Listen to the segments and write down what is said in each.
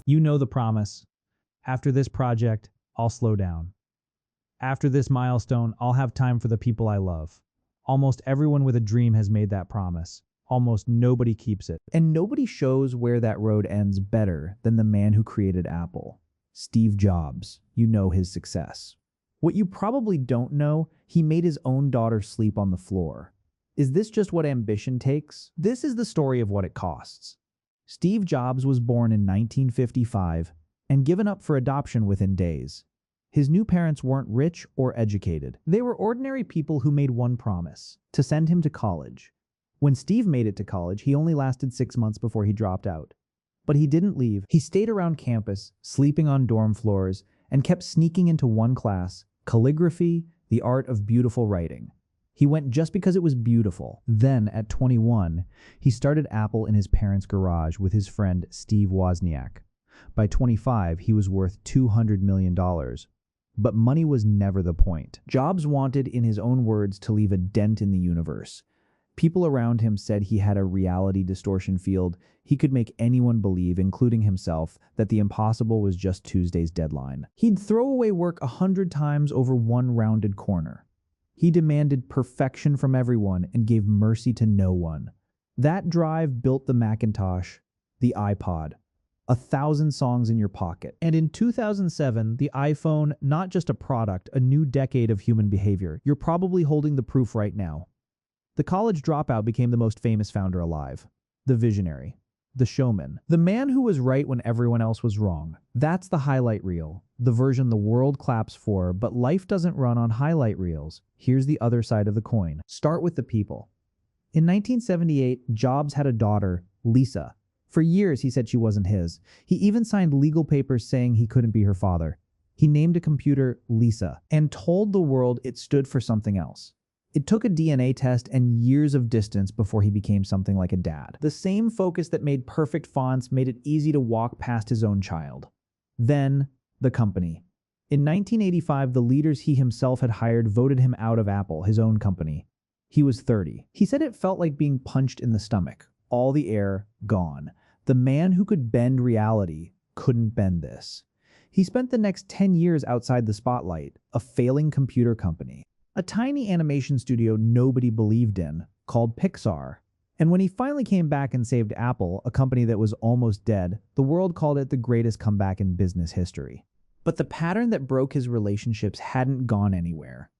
You know the promise. After this project, I'll slow down. After this milestone, I'll have time for the people I love. Almost everyone with a dream has made that promise. Almost nobody keeps it. And nobody shows where that road ends better than the man who created Apple, Steve Jobs. You know his success. What you probably don't know, he made his own daughter sleep on the floor. Is this just what ambition takes? This is the story of what it costs. Steve Jobs was born in 1955 and given up for adoption within days. His new parents weren't rich or educated. They were ordinary people who made one promise: to send him to college. When Steve made it to college, he only lasted 6 months before he dropped out. But he didn't leave. He stayed around campus, sleeping on dorm floors, and kept sneaking into one class: calligraphy, the art of beautiful writing. He went just because it was beautiful. Then, at 21, he started Apple in his parents' garage with his friend Steve Wozniak. By 25, he was worth $200 million. But money was never the point. Jobs wanted, in his own words, to leave a dent in the universe. People around him said he had a reality distortion field. He could make anyone believe, including himself, that the impossible was just Tuesday's deadline. He'd throw away work 100 times over one rounded corner. He demanded perfection from everyone and gave mercy to no one. That drive built the Macintosh, the iPod, 1,000 songs in your pocket. And in 2007, the iPhone, not just a product, a new decade of human behavior. You're probably holding the proof right now. The college dropout became the most famous founder alive. The visionary. The showman. The man who was right when everyone else was wrong. That's the highlight reel. The version the world claps for, but life doesn't run on highlight reels. Here's the other side of the coin. Start with the people. In 1978, Jobs had a daughter, Lisa. For years, he said she wasn't his. He even signed legal papers saying he couldn't be her father. He named a computer Lisa and told the world it stood for something else. It took a DNA test and years of distance before he became something like a dad. The same focus that made perfect fonts made it easy to walk past his own child. Then, the company. In 1985, the leaders he himself had hired voted him out of Apple, his own company. He was 30. He said it felt like being punched in the stomach. All the air gone. The man who could bend reality couldn't bend this. He spent the next 10 years outside the spotlight, a failing computer company. A tiny animation studio nobody believed in, called Pixar. And when he finally came back and saved Apple, a company that was almost dead, the world called it the greatest comeback in business history. But the pattern that broke his relationships hadn't gone anywhere.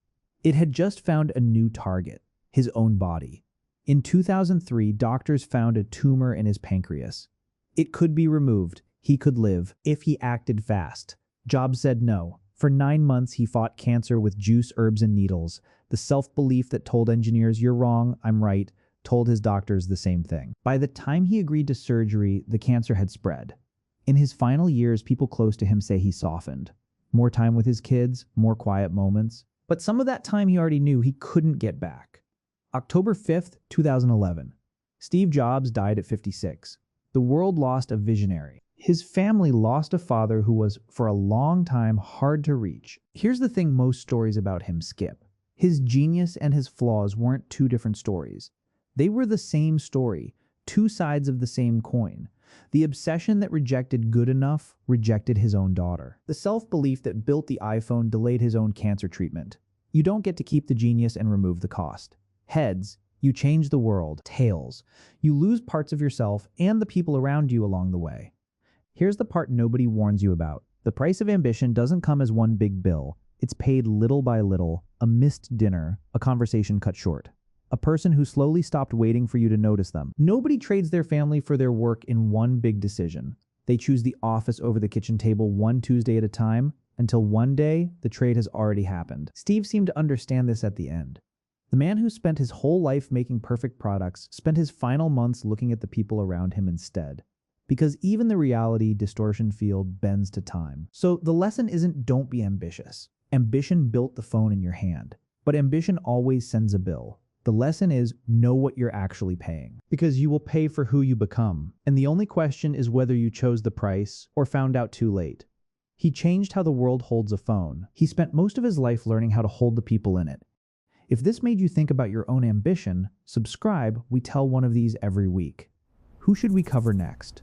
It had just found a new target: his own body. In 2003, doctors found a tumor in his pancreas. It could be removed. He could live if he acted fast. Jobs said no. For 9 months, he fought cancer with juice, herbs, and needles. The self-belief that told engineers, "You're wrong, I'm right," told his doctors the same thing. By the time he agreed to surgery, the cancer had spread. In his final years, people close to him say he softened. More time with his kids, more quiet moments. But some of that time he already knew he couldn't get back. October 5th, 2011. Steve Jobs died at 56. The world lost a visionary. His family lost a father who was, for a long time, hard to reach. Here's the thing most stories about him skip. His genius and his flaws weren't two different stories. They were the same story, two sides of the same coin. The obsession that rejected good enough rejected his own daughter. The self-belief that built the iPhone delayed his own cancer treatment. You don't get to keep the genius and remove the cost. Heads, you change the world. Tails, you lose parts of yourself and the people around you along the way. Here's the part nobody warns you about. The price of ambition doesn't come as one big bill. It's paid little by little, a missed dinner, a conversation cut short. A person who slowly stopped waiting for you to notice them. Nobody trades their family for their work in one big decision. They choose the office over the kitchen table one Tuesday at a time, until one day, the trade has already happened. Steve seemed to understand this at the end. The man who spent his whole life making perfect products spent his final months looking at the people around him instead. Because even the reality distortion field bends to time. So the lesson isn't don't be ambitious. Ambition built the phone in your hand. But ambition always sends a bill. The lesson is know what you're actually paying. Because you will pay for who you become. And the only question is whether you chose the price or found out too late. He changed how the world holds a phone. He spent most of his life learning how to hold the people in it. If this made you think about your own ambition, subscribe. We tell one of these every week. Who should we cover next?